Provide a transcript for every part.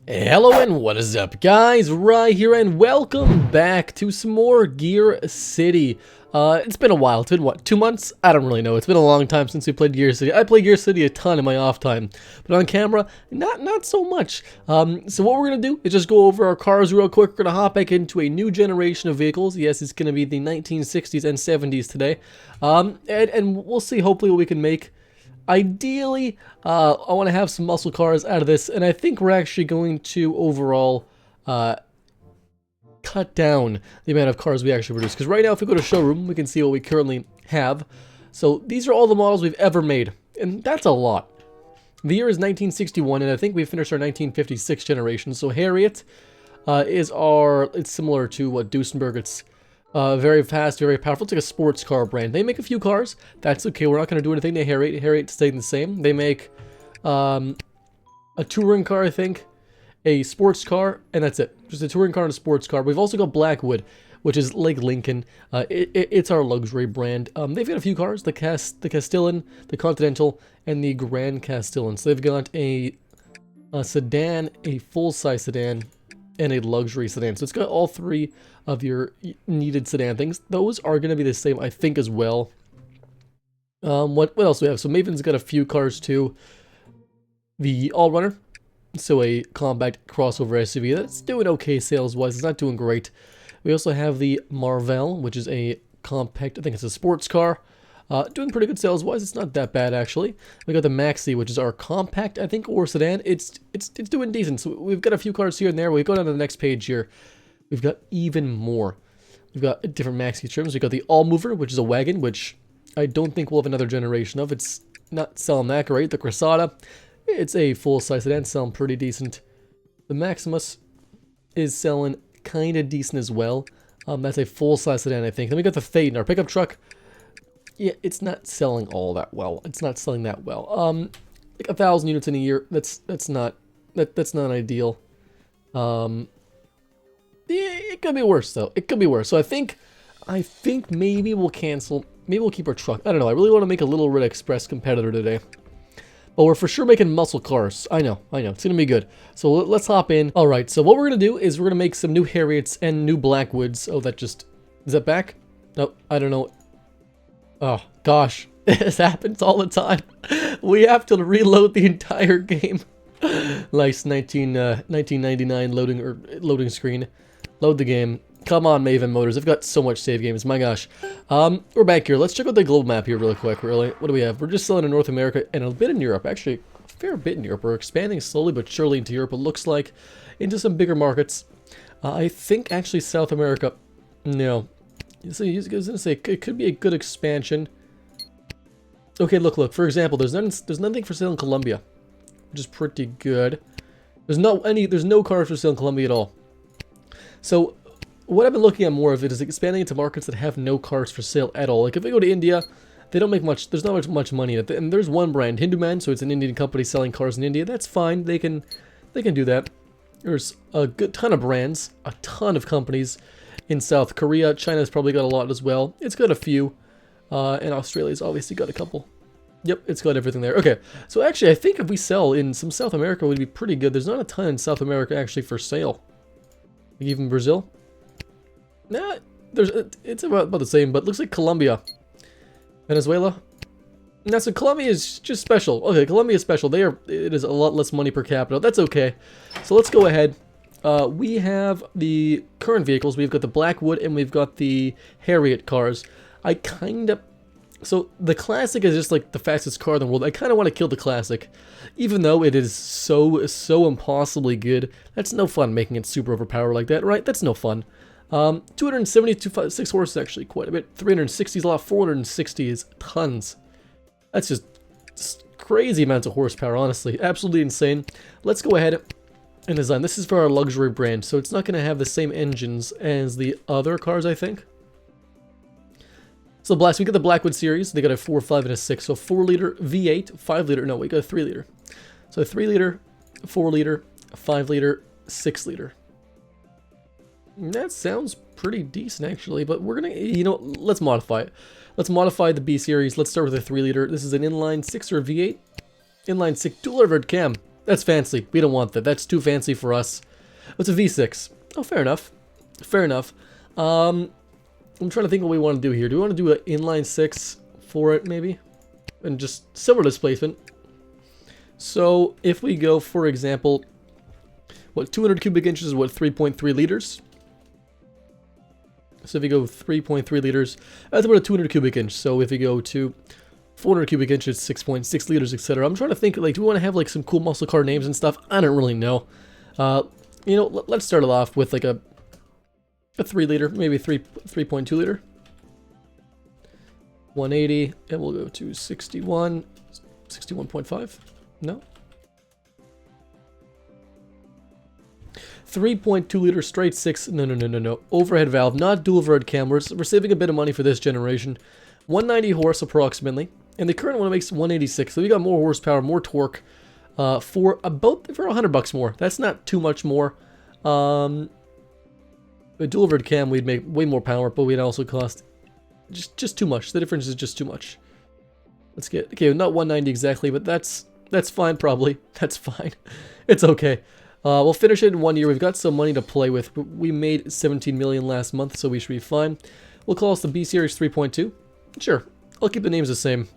Hello and what is up, guys? Right here and welcome back to some more Gearcity. It's been a while. It's been what, 2 months? I don't really know. It's been a long time since we played Gearcity. I play Gearcity a ton in my off time, but on camera, not so much. So what we're gonna do is just go over our cars real quick. We're gonna hop back into a new generation of vehicles. Yes, it's gonna be the 1960s and 70s today. And we'll see hopefully what we can make. Ideally, I want to have some muscle cars out of this, and I think we're actually going to overall cut down the amount of cars we actually produce. Because right now, if we go to showroom, we can see what we currently have. So these are all the models we've ever made, and that's a lot. The year is 1961, and I think we finished our 1956 generation. So Harriet it's similar to what Duesenberg. It's very fast, very powerful. It's like a sports car brand. They make a few cars. That's okay. We're not going to do anything to Harriet. Harriet stayed the same. They make a touring car, I think, a sports car, and that's it. Just a touring car and a sports car. We've also got Blackwood, which is like Lincoln. It's our luxury brand. They've got a few cars: the Castellan, the Continental, and the Grand Castellan. So they've got a sedan, a full-size sedan, and a luxury sedan. So it's got all three of your needed sedan things. Those are going to be the same, I think, as well. What else do we have? So Maven's got a few cars too. The Allrunner, so a compact crossover SUV. That's doing okay sales-wise. It's not doing great. We also have the Marvel, which is a compact, I think it's a sports car. Doing pretty good sales-wise. It's not that bad, actually. We got the Maxi, which is our compact, I think, or sedan. It's doing decent. So we've got a few cars here and there. We go down to the next page here. We've got even more. We've got different Maxi trims. We've got the All-Mover, which is a wagon, which I don't think we'll have another generation of. It's not selling that great. The Cressata, it's a full-size sedan, selling pretty decent. The Maximus is selling kind of decent as well. That's a full-size sedan, I think. Then we got the Phaeton, our pickup truck. Yeah, it's not selling all that well. It's not selling that well. Like 1,000 units in a year. That's not ideal. Yeah, it could be worse though. It could be worse. So I think maybe we'll cancel. Maybe we'll keep our truck. I don't know. I really want to make a Little Red Express competitor today. But we're for sure making muscle cars. I know. It's gonna be good. So let's hop in. All right. So what we're gonna do is we're gonna make some new Harriets and new Blackwoods. Oh, is that back? No, I don't know. Oh, gosh. This happens all the time. We have to reload the entire game. Nice 1999 loading screen. Load the game. Come on, Maven Motors. They've got so much save games. My gosh. We're back here. Let's check out the global map here really quick, really. What do we have? We're just selling in North America and a bit in Europe. Actually, a fair bit in Europe. We're expanding slowly but surely into Europe, it looks like. Into some bigger markets. I think, actually, South America... No. So I was gonna say it could be a good expansion. Okay, look. For example, there's nothing for sale in Colombia, which is pretty good. There's no cars for sale in Colombia at all. So what I've been looking at more of it is expanding into markets that have no cars for sale at all. Like if we go to India, they don't make much. There's not much money in it. And there's one brand, Hinduman, so it's an Indian company selling cars in India. That's fine. They can do that. There's a good ton of brands, a ton of companies. In South Korea, China's probably got a lot as well. It's got a few, and Australia's obviously got a couple. Yep, it's got everything there. Okay, so actually, I think if we sell in some South America, it would be pretty good. There's not a ton in South America actually for sale. Like even Brazil. Nah, it's about the same, but it looks like Colombia, Venezuela. Now, so Colombia is just special. Okay, Colombia is special. It is a lot less money per capita. That's okay. So let's go ahead. We have the current vehicles. We've got the Blackwood and we've got the Harriet cars. So the Classic is just like the fastest car in the world. I kind of want to kill the Classic. Even though it is so impossibly good. That's no fun making it super overpowered like that, right? That's no fun. 276 horses actually quite a bit. 360 is a lot. 460 is tons. That's just crazy amounts of horsepower, honestly. Absolutely insane. Let's go ahead and design. This is for our luxury brand, so it's not going to have the same engines as the other cars, I think. So we got the Blackwood series. They got a 4, 5, and a 6. So 4-liter V8, 5-liter. No, we got a 3-liter. So 3-liter, 4-liter, 5-liter, 6-liter. That sounds pretty decent, actually. But we're gonna, let's modify it. Let's modify the B series. Let's start with a 3-liter. This is an inline 6 or V8. Inline 6 dual overhead cam. That's fancy. We don't want that. That's too fancy for us. It's a V6. Oh, fair enough. Fair enough. I'm trying to think what we want to do here. Do we want to do an inline 6 for it, maybe? And just silver displacement. So, if we go, for example, what, 200 cubic inches is what, 3.3 liters? So if you go 3.3 liters, that's about a 200 cubic inch. So if you go to 400 cubic inches, 6.6 liters, etc. I'm trying to think, like, do we want to have, like, some cool muscle car names and stuff? I don't really know. You know, let's start it off with, like, a 3 liter, maybe 3.2 liter. 180, and we'll go to 61, 61.5. No? 3.2 liter straight 6. No. Overhead valve, not dual overhead cam. We're saving a bit of money for this generation. 190 horse approximately. And the current one makes 186. So we got more horsepower, more torque for $100 more. That's not too much more. A dual overhead cam, we'd make way more power, but we'd also cost just too much. The difference is just too much. Let's get, okay, not 190 exactly, but that's fine probably. That's fine. It's okay. We'll finish it in 1 year. We've got some money to play with. We made 17 million last month, so we should be fine. We'll call this the B Series 3.2. Sure, I'll keep the names the same.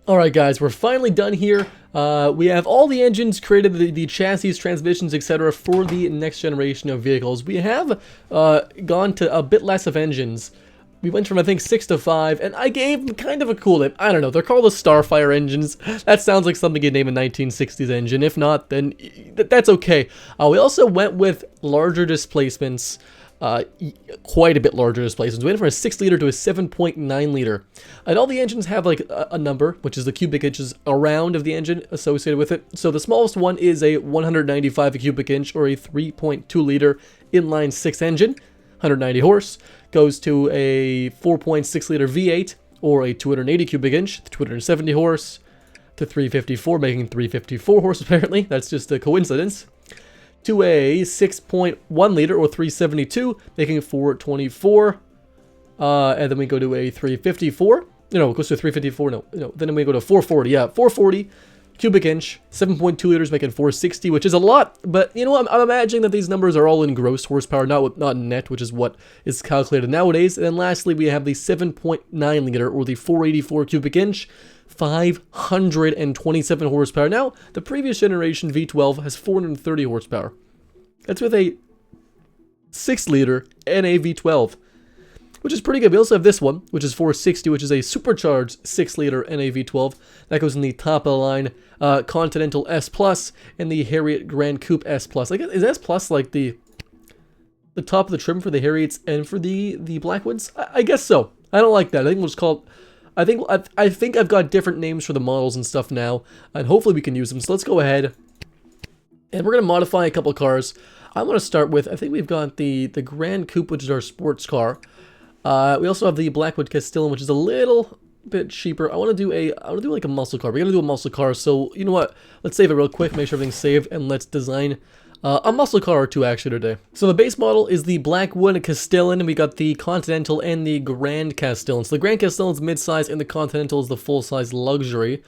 Alright guys, we're finally done here. We have all the engines created, the chassis, transmissions, etc. for the next generation of vehicles. We have gone to a bit less of engines. We went from, I think, 6 to 5, and I gave them kind of a cool name. I don't know, they're called the Starfire engines. That sounds like something you'd name a 1960s engine. If not, then that's okay. We also went with larger displacements, quite a bit larger displacements. We went from a 6 liter to a 7.9 liter. And all the engines have, like, a number, which is the cubic inches around of the engine associated with it. So the smallest one is a 195 cubic inch, or a 3.2 liter inline 6 engine. 190 horse, goes to a 4.6 liter V8, or a 280 cubic inch, 270 horse, to 354, making 354 horse apparently, that's just a coincidence, to a 6.1 liter, or 372, making 424, and then we go to a 354, no, it goes to a 354, no, then we go to 440, yeah, 440, cubic inch, 7.2 liters, making 460, which is a lot, but you know what, I'm imagining that these numbers are all in gross horsepower, not net, which is what is calculated nowadays. And then lastly, we have the 7.9 liter, or the 484 cubic inch, 527 horsepower. Now, the previous generation V12 has 430 horsepower. That's with a 6 liter and a V12. Which is pretty good. We also have this one, which is 460, which is a supercharged 6 liter NA V12. That goes in the top of the line Continental S Plus and the Harriet Grand Coupe S Plus. Like, is S Plus like the top of the trim for the Harriets and for the Blackwoods? I guess so. I don't like that. I think it was called. I think I've got different names for the models and stuff now, and hopefully we can use them. So let's go ahead, and we're gonna modify a couple cars. I want to start with, I think we've got the Grand Coupe, which is our sports car. We also have the Blackwood Castellan, which is a little bit cheaper. I want to do like a muscle car. We're gonna do a muscle car, so you know what? Let's save it real quick, make sure everything's saved, and let's design a muscle car or two actually today. So the base model is the Blackwood Castellan, and we got the Continental and the Grand Castellan. So the Grand Castellan's mid-size, and the Continental is the full-size luxury.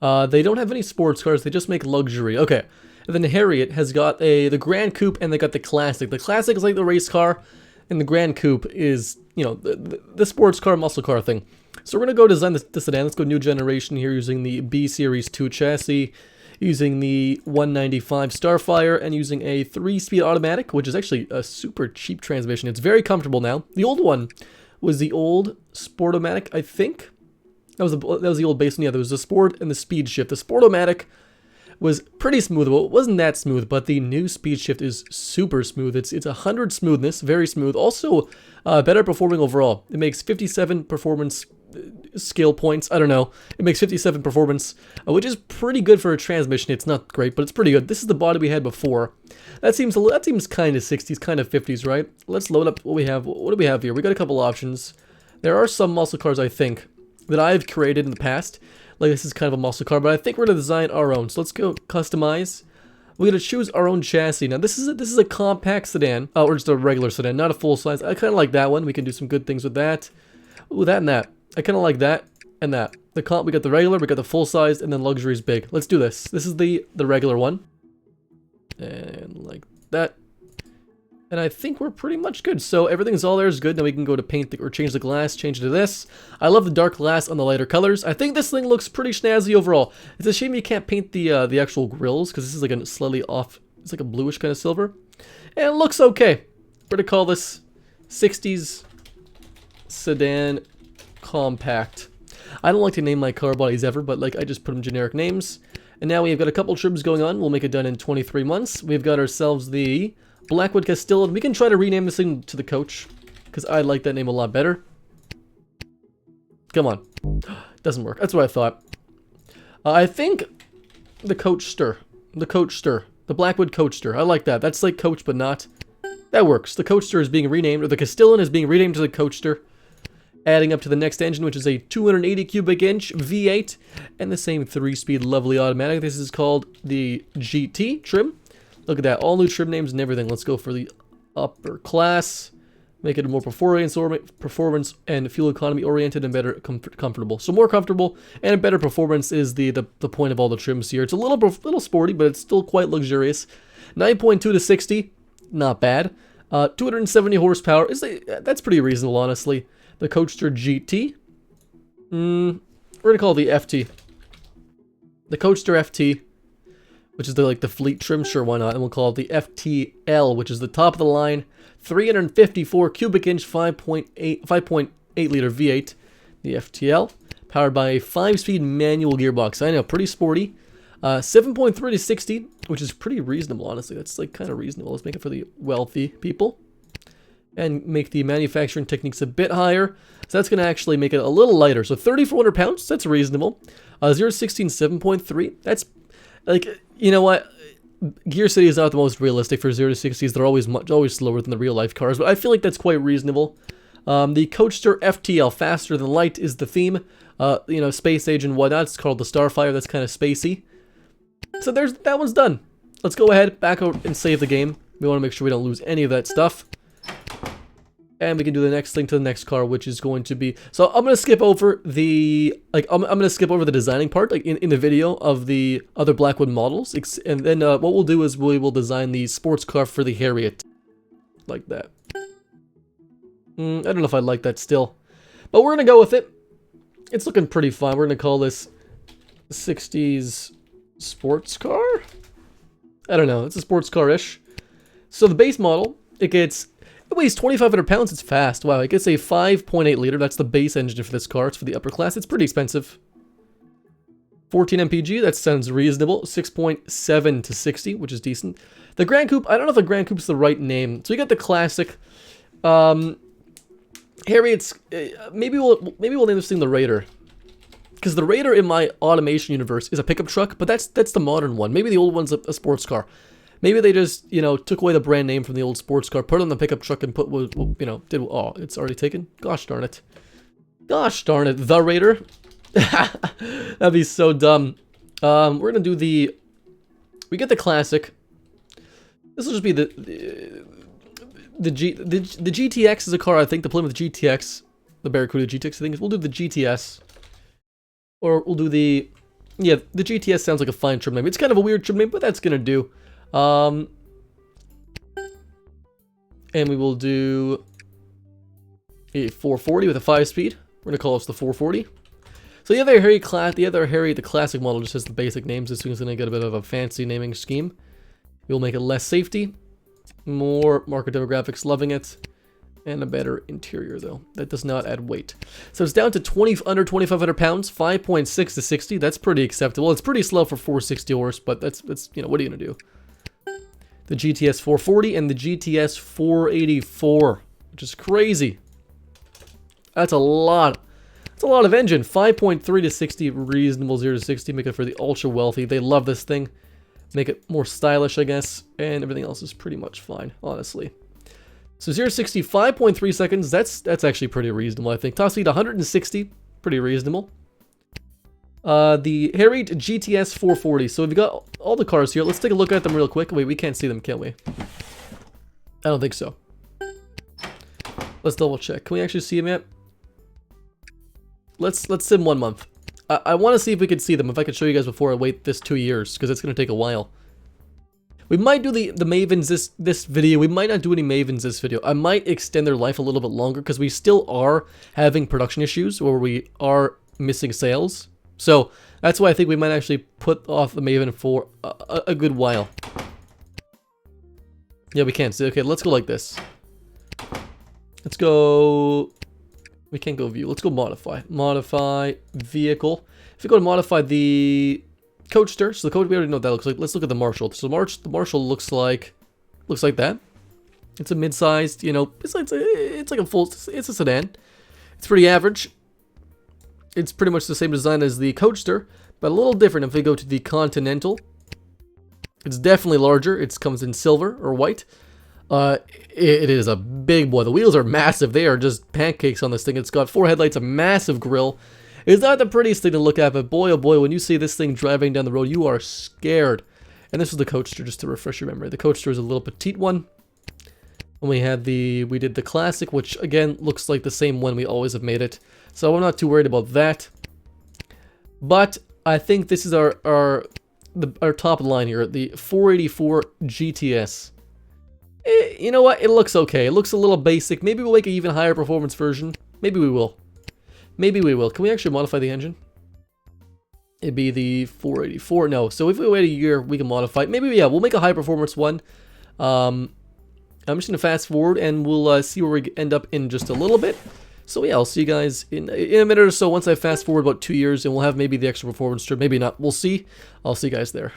They don't have any sports cars; they just make luxury. Okay. And then the Harriet has got the Grand Coupe, and they got the Classic. The Classic is like the race car, and the Grand Coupe is, you know, the sports car, muscle car thing. So we're going to go design the sedan. Let's go new generation here using the B Series 2 chassis, using the 195 Starfire, and using a 3-speed automatic, which is actually a super cheap transmission. It's very comfortable now. The old one was the old Sportomatic, I think. That was the old base one. Yeah, there was the Sport and the Speed Shift. The Sportomatic was pretty smooth. Well, it wasn't that smooth, but the new Speed Shift is super smooth. It's 100 smoothness, very smooth. Also, better performing overall. It makes 57 performance skill points. I don't know. It makes 57 performance, which is pretty good for a transmission. It's not great, but it's pretty good. This is the body we had before. That seems kind of 60s, kind of 50s, right? Let's load up what we have. What do we have here? We got a couple options. There are some muscle cars, I think, that I've created in the past. Like, this is kind of a muscle car, but I think we're going to design our own. So let's go customize. We're going to choose our own chassis. Now, this is a compact sedan, or just a regular sedan, not a full size. I kind of like that one. We can do some good things with that. Ooh, that and that. I kind of like that and that. we got the regular, we got the full size, and then luxury is big. Let's do this. This is the regular one. And like that. And I think we're pretty much good. So everything's all there is good. Now we can go to paint or change the glass, change it to this. I love the dark glass on the lighter colors. I think this thing looks pretty snazzy overall. It's a shame you can't paint the actual grills, because this is like a slightly off, it's like a bluish kind of silver. And it looks okay. We're gonna call this 60s sedan compact. I don't like to name my car bodies ever, but like I just put them generic names. And now we've got a couple trims going on. We'll make it done in 23 months. We've got ourselves the Blackwood Castellan. We can try to rename this thing to the Coach, because I like that name a lot better. Come on. Doesn't work. That's what I thought. I think the Coachster. The Coachster. The Blackwood Coachster. I like that. That's like Coach, but not. That works. The Coachster is being renamed, or the Castellan is being renamed to the Coachster. Adding up to the next engine, which is a 280 cubic inch V8 and the same 3-speed lovely automatic. This is called the GT trim. Look at that, all new trim names and everything. Let's go for the upper class. Make it a more performance and fuel economy oriented and better comfortable. So more comfortable and a better performance is the point of all the trims here. It's a little sporty, but it's still quite luxurious. 9.2 to 60, not bad. 270 horsepower, that's pretty reasonable, honestly. The Coachster GT. We're gonna call it the FT. The Coachster FT, which is the fleet trim, sure, why not? And we'll call it the FTL, which is the top of the line, 354 cubic inch, 5.8 liter V8. The FTL, powered by a 5-speed manual gearbox. I know, pretty sporty. 7.3 to 60, which is pretty reasonable, honestly. That's like kind of reasonable. Let's make it for the wealthy people. And make the manufacturing techniques a bit higher. So that's going to actually make it a little lighter. So 3,400 pounds, that's reasonable. 0 to 16, 7.3. That's, like, you know what? Gearcity is not the most realistic for 0 to 60s. They're always slower than the real life cars, but I feel like that's quite reasonable. The Coachster FTL, faster than light, is the theme. You know, space age and whatnot. It's called the Starfire. That's kind of spacey. So that one's done. Let's go ahead, back out and save the game. We want to make sure we don't lose any of that stuff. And we can do the next thing to the next car, which is going to be... So I'm going to skip over the... I'm going to skip over the designing part, like in the video of the other Blackwood models. And then what we'll do is we will design the sports car for the Harriet. Like that. I don't know if I like that still. But we're going to go with it. It's looking pretty fun. We're going to call this 60s sports car? I don't know. It's a sports car-ish. So the base model, it weighs 2,500 pounds. It's fast. Wow, it gets a 5.8 liter. That's the base engine for this car. It's for the upper class. It's pretty expensive. 14 mpg. That sounds reasonable. 6.7 to 60, which is decent. The Grand Coupe. I don't know if the Grand Coupe's the right name. So you got the classic. Harriet's. Maybe we'll name this thing the Raider. Because the Raider in my automation universe is a pickup truck, but that's the modern one. Maybe the old one's a sports car. Maybe they just, you know, took away the brand name from the old sports car, put it on the pickup truck, and oh, it's already taken? Gosh darn it. Gosh darn it, the Raider. That'd be so dumb. We're gonna do we get the classic. This will just be the GTX is a car, I think, the Plymouth GTX, the Barracuda GTX, I think. We'll do the GTS. Or we'll do the GTS sounds like a fine trim name. It's kind of a weird trim name, but that's gonna do. And we will do a 440 with a 5-speed. We're gonna call this the 440. So the other Harriet, the classic model, just has the basic names. This thing's gonna get a bit of a fancy naming scheme. We'll make it less safety, more market demographics loving it, and a better interior though. That does not add weight. So it's down to under 2,500 pounds, 5.6 to 60. That's pretty acceptable. It's pretty slow for 460 horse, but that's you know, what are you gonna do? The GTS 440 and the GTS 484, which is crazy. That's a lot. That's a lot of engine. 5.3 to 60, reasonable. 0 to 60, make it for the ultra wealthy. They love this thing. Make it more stylish, I guess, and everything else is pretty much fine, honestly. So 0 to 60, 5.3 seconds. That's actually pretty reasonable, I think. Top speed 160, pretty reasonable. The Harriet GTS 440. So we've got all the cars here. Let's take a look at them real quick. Wait, we can't see them, can we? I don't think so. Let's double check. Can we actually see them yet? Let's sim 1 month. I want to see if we could see them. If I could show you guys before I wait this 2 years, because it's going to take a while. We might do the Mavens this video. We might not do any Mavens this video. I might extend their life a little bit longer because we still are having production issues where we are missing sales. So that's why I think we might actually put off the Maven for a good while. Yeah, we can. So, okay, let's go like this. Let's go... We can't go view. Let's go modify. Modify vehicle. If we go to modify the coaster, so the coach, we already know what that looks like. Let's look at the Marshall. So the Marshall looks like that. It's a mid-sized, you know, it's like a full, it's a sedan. It's pretty average. It's pretty much the same design as the coaster, but a little different if we go to the Continental. It's definitely larger. It comes in silver or white. It is a big boy. The wheels are massive. They are just pancakes on this thing. It's got 4 headlights, a massive grille. It's not the prettiest thing to look at, but boy, oh boy, when you see this thing driving down the road, you are scared. And this is the coaster, just to refresh your memory. The coaster is a little petite one. And we did the classic, which again looks like the same one we always have made it. So I'm not too worried about that. But I think this is our top line here, the 484 GTS. You know what? It looks okay. It looks a little basic. Maybe we'll make an even higher performance version. Maybe we will. Maybe we will. Can we actually modify the engine? It'd be the 484. No. So if we wait a year, we can modify it. Maybe, yeah, we'll make a high performance one. I'm just going to fast forward and we'll see where we end up in just a little bit. So yeah, I'll see you guys in a minute or so once I fast forward about 2 years, and we'll have maybe the extra performance strip. Maybe not. We'll see. I'll see you guys there.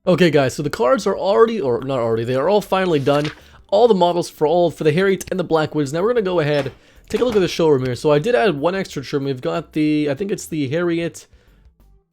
Okay guys, so the cards are already, or not already, they are all finally done. All the models for the Harriet and the Blackwoods. Now we're going to go ahead, take a look at the showroom here. So I did add one extra trim. We've got the, I think it's the Harriet,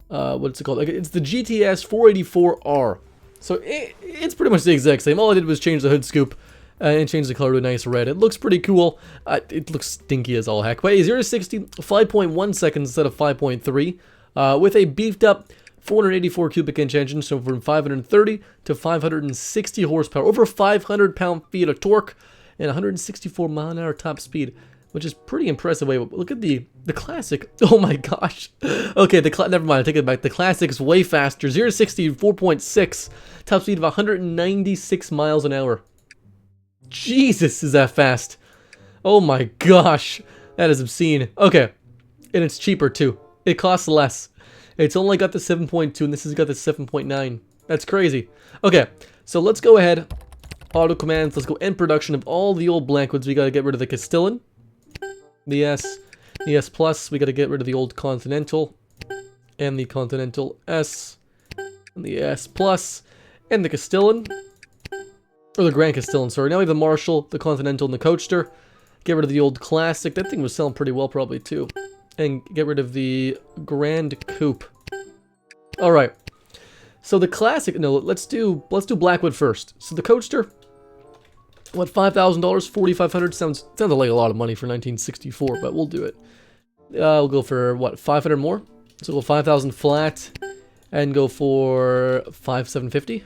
what's it called? Like, it's the GTS 484R. So it's pretty much the exact same. All I did was change the hood scoop and change the color to a nice red. It looks pretty cool. It looks stinky as all heck. But 0 to 60, 5.1 seconds instead of 5.3, with a beefed up 484 cubic inch engine, so from 530 to 560 horsepower, over 500 pound-feet of torque, and 164 mile-an-hour top speed, which is pretty impressive. Wait, look at the classic. Oh my gosh. Okay, never mind. I take it back. The classic is way faster. 0 to 60, 4.6, top speed of 196 miles an hour. Jesus, is that fast? Oh my gosh, that is obscene. Okay, and it's cheaper too. It costs less. It's only got the 7.2 and this has got the 7.9. That's crazy. Okay, so let's go ahead. Auto commands. Let's go end production of all the old Blackwoods. We got to get rid of the Castellan, the S Plus. We got to get rid of the old Continental, and the Continental S, and the S Plus, and the Castellan, or the Grand Castellan. Sorry. Now we have the Marshall, the Continental, and the Coaster. Get rid of the old Classic. That thing was selling pretty well, probably too. And get rid of the Grand Coupe. All right. So the Classic. No, let's do Blackwood first. So the Coaster. What, $5,000, $4,500 sounds like a lot of money for 1964, but we'll do it. We'll go for what, 500 more. So we'll go 5,000 flat, and go for 5,750.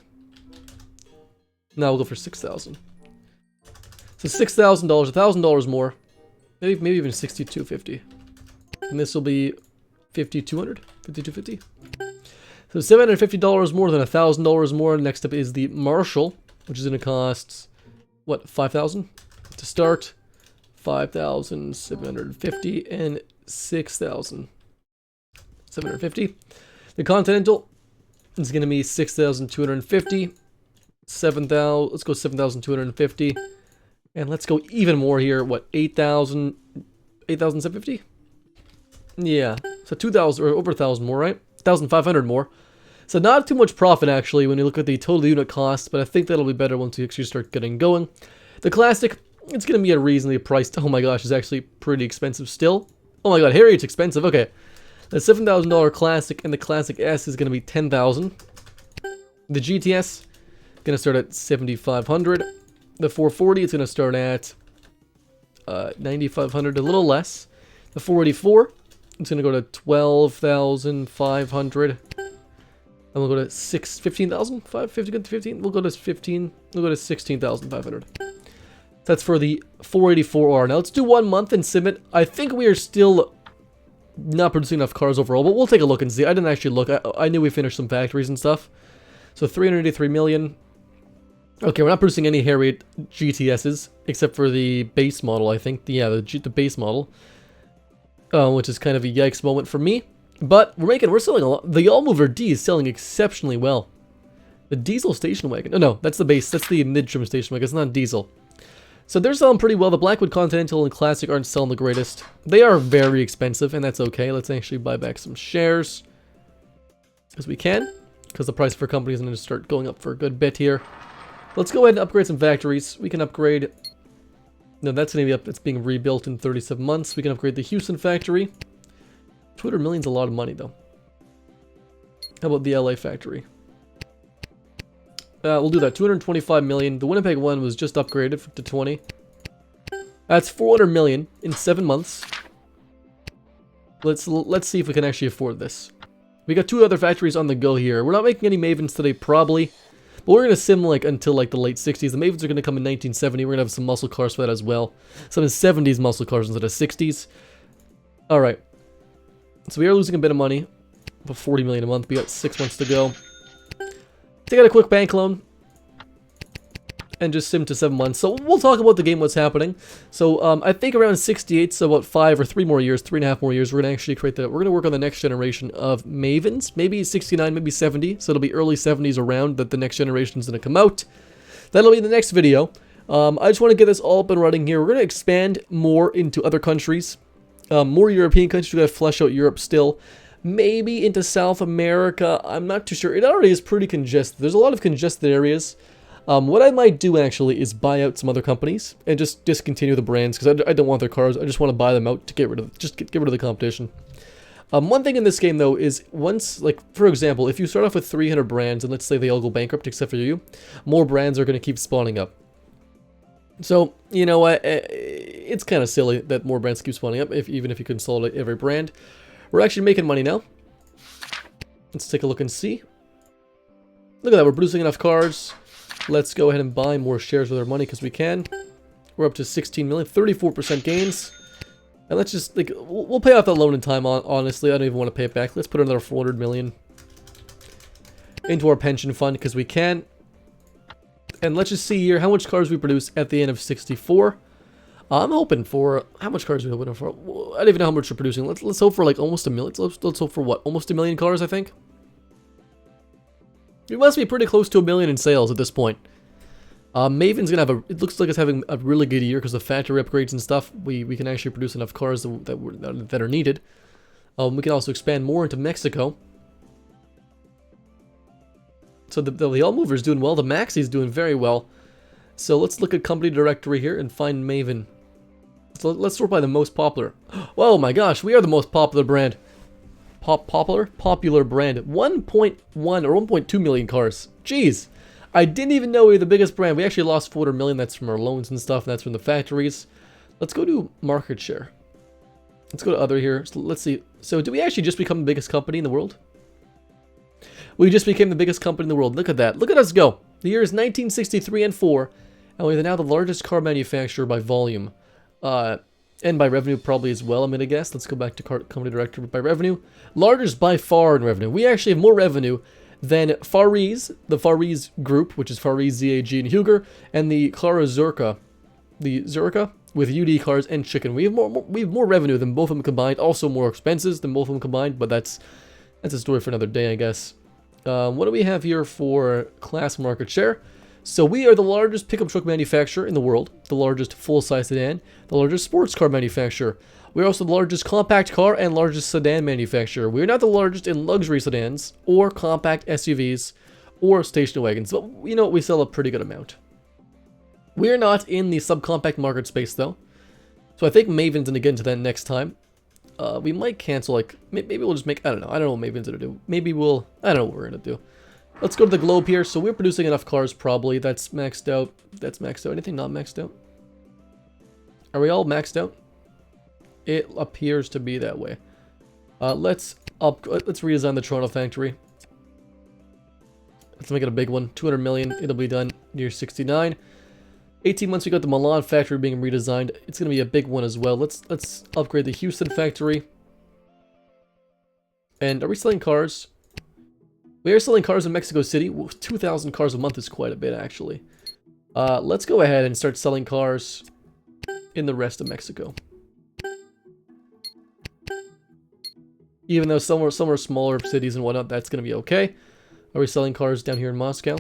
Now we'll go for 6,000. So $6,000, $1,000 more, maybe even 6,250. And this will be 5,200, 5,250. So $750 more than $1,000 more. Next up is the Marshall, which is going to cost what, 5,000 to start, 5,750, and 6,750. The Continental is going to be 6,250. 7,000. Let's go 7,250, and let's go even more here. What, 8,000, 8,750? Yeah, so 2,000 or over 1,000 more, right? 1,500 more. So not too much profit actually when you look at the total unit cost, but I think that'll be better once you actually start getting going. The Classic, it's going to be a reasonably priced. Oh my gosh, it's actually pretty expensive still. Oh my god, Harriet's expensive. Okay, the $7,000 Classic and the Classic S is going to be 10,000. The GTS going to start at 7,500. The 440 is going to start at 9,500, a little less. The 484 it's going to go to 12,500. And we'll go to 15,000? 15? We'll go to 15. We'll go to 16,500. That's for the 484R. Now let's do 1 month and sim it. I think we are still not producing enough cars overall, but we'll take a look and see. I didn't actually look. I knew we finished some factories and stuff. So 383 million. Okay, we're not producing any Harriet GTSs, except for the base model, I think. The base model. Which is kind of a yikes moment for me. But we're selling a lot. The Allmover D is selling exceptionally well. The diesel station wagon. Oh no, that's the base. That's the mid-trim station wagon. It's not diesel. So they're selling pretty well. The Blackwood Continental and Classic aren't selling the greatest. They are very expensive, and that's okay. Let's actually buy back some shares. Because we can. Because the price for companies is going to start going up for a good bit here. Let's go ahead and upgrade some factories. We can upgrade... No, that's going to be up. It's being rebuilt in 37 months. We can upgrade the Houston factory. 200 million's a lot of money, though. How about the LA factory? We'll do that. 225 million. The Winnipeg one was just upgraded to 20. That's 400 million in 7 months. Let's see if we can actually afford this. We got 2 other factories on the go here. We're not making any Mavens today, probably. But we're going to sim like until like the late 60s. The Mavens are going to come in 1970. We're going to have some muscle cars for that as well. Some 70s muscle cars instead of 60s. Alright. So we are losing a bit of money. About 40 million a month. We got 6 months to go. Take out a quick bank loan. And just sim to 7 months. So we'll talk about the game, what's happening. So I think around 68, so about 5 or 3 more years, 3.5 more years, we're going to actually create that. We're going to work on the next generation of Mavens. Maybe 69, maybe 70. So it'll be early 70s around that the next generation is going to come out. That'll be the next video. I just want to get this all up and running here. We're going to expand more into other countries. More European countries. We've got to flesh out Europe still. Maybe into South America. I'm not too sure. It already is pretty congested. There's a lot of congested areas. What I might do actually is buy out some other companies and just discontinue the brands because I don't want their cars. I just want to buy them out to get rid of get rid of the competition. One thing in this game though is once, like for example, if you start off with 300 brands and let's say they all go bankrupt except for you, more brands are going to keep spawning up. So you know what, it's kind of silly that more brands keep spawning up even if you consolidate every brand. We're actually making money now. Let's take a look and see. Look at that, we're producing enough cars. Let's go ahead and buy more shares with our money because we can. We're up to 16 million, 34% gains. And let's just, like, we'll pay off that loan in time, honestly. I don't even want to pay it back. Let's put another 400 million into our pension fund because we can. And let's just see here how much cars we produce at the end of 64. I'm hoping for, how much cars are we hoping for? I don't even know how much we're producing. Let's hope for like almost a million. Let's hope for what? Almost a million cars, I think. We must be pretty close to 1 million in sales at this point. Maven's gonna have it looks like it's having a really good year because of factory upgrades and stuff. We can actually produce enough cars that are needed. We can also expand more into Mexico. So the Allmover is doing well. The Maxi is doing very well. So let's look at company directory here and find Maven. So let's sort by the most popular. Oh my gosh, we are the most popular brand. Popular brand. 1.1 or 1.2 million cars. Jeez. I didn't even know we were the biggest brand. We actually lost 400 million. That's from our loans and stuff. And that's from the factories. Let's go to market share. Let's go to other here. So let's see. So did we actually just become the biggest company in the world? We just became the biggest company in the world. Look at that. Look at us go. The year is 1963 and 4. And we're now the largest car manufacturer by volume. And by revenue probably as well, I'm going to guess. Let's go back to company director by revenue. Largest by far in revenue. We actually have more revenue than Fari's, the Fari's group, which is Fari's, ZAG, and Uhhh, and the Clara Zurka, with UD cars and chicken. We have more revenue than both of them combined. Also more expenses than both of them combined, but that's a story for another day, I guess. What do we have here for class market share? So we are the largest pickup truck manufacturer in the world, the largest full-size sedan, the largest sports car manufacturer. We're also the largest compact car and largest sedan manufacturer. We're not the largest in luxury sedans or compact SUVs or station wagons, but you know, we sell a pretty good amount. We're not in the subcompact market space though, so I think Maven's gonna get into that next time. We might cancel, like, maybe we'll just make, I don't know what Maven's gonna do. Maybe we'll, I don't know what we're gonna do. Let's go to the globe here. So we're producing enough cars probably. That's maxed out. That's maxed out. Anything not maxed out? Are we all maxed out? It appears to be that way. Let's redesign the Toronto factory. Let's make it a big one. 200 million. It'll be done near 69. 18 months we got the Milan factory being redesigned. It's going to be a big one as well. Let's upgrade the Houston factory. And are we selling cars? We are selling cars in Mexico City. 2,000 cars a month is quite a bit, actually. Let's go ahead and start selling cars in the rest of Mexico. Even though some are smaller cities and whatnot, that's going to be okay. Are we selling cars down here in Moscow?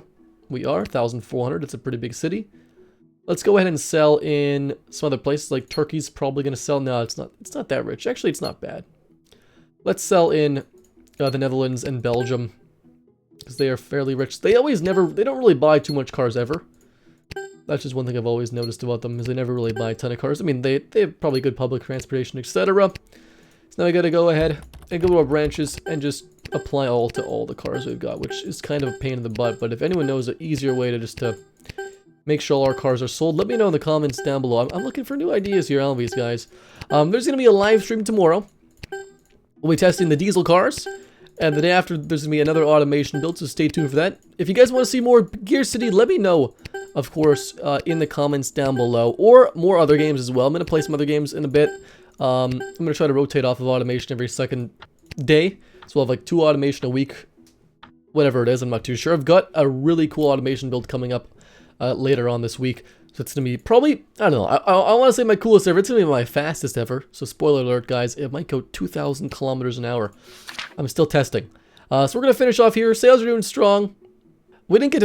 We are. 1,400. It's a pretty big city. Let's go ahead and sell in some other places. Like Turkey's probably going to sell. No, it's not. It's not that rich. Actually, it's not bad. Let's sell in the Netherlands and Belgium, because they are fairly rich. They don't really buy too much cars ever. That's just one thing I've always noticed about them, is they never really buy a ton of cars. I mean, they have probably good public transportation, etc. So now we gotta go ahead and go to our branches and just apply all to all the cars we've got, which is kind of a pain in the butt. But if anyone knows an easier way to make sure all our cars are sold, let me know in the comments down below. I'm looking for new ideas here, always, guys. There's gonna be a live stream tomorrow. We'll be testing the diesel cars. And the day after, there's going to be another automation build, so stay tuned for that. If you guys want to see more Gearcity, let me know, of course, in the comments down below. Or more other games as well. I'm going to play some other games in a bit. I'm going to try to rotate off of automation every second day. So we'll have like 2 automation a week. Whatever it is, I'm not too sure. I've got a really cool automation build coming up later on this week. So it's going to be probably, I don't know, I want to say my coolest ever. It's going to be my fastest ever. So spoiler alert, guys, it might go 2,000 kilometers an hour. I'm still testing. So we're going to finish off here. Sales are doing strong. We didn't get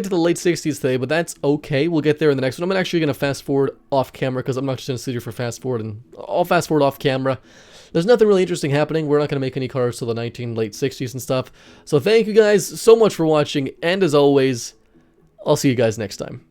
to the late 60s today, but that's okay. We'll get there in the next one. I'm actually going to fast forward off camera, because I'm not just going to sit here for fast forward, and I'll fast forward off camera. There's nothing really interesting happening. We're not going to make any cars till the late 60s and stuff. So thank you guys so much for watching, and as always, I'll see you guys next time.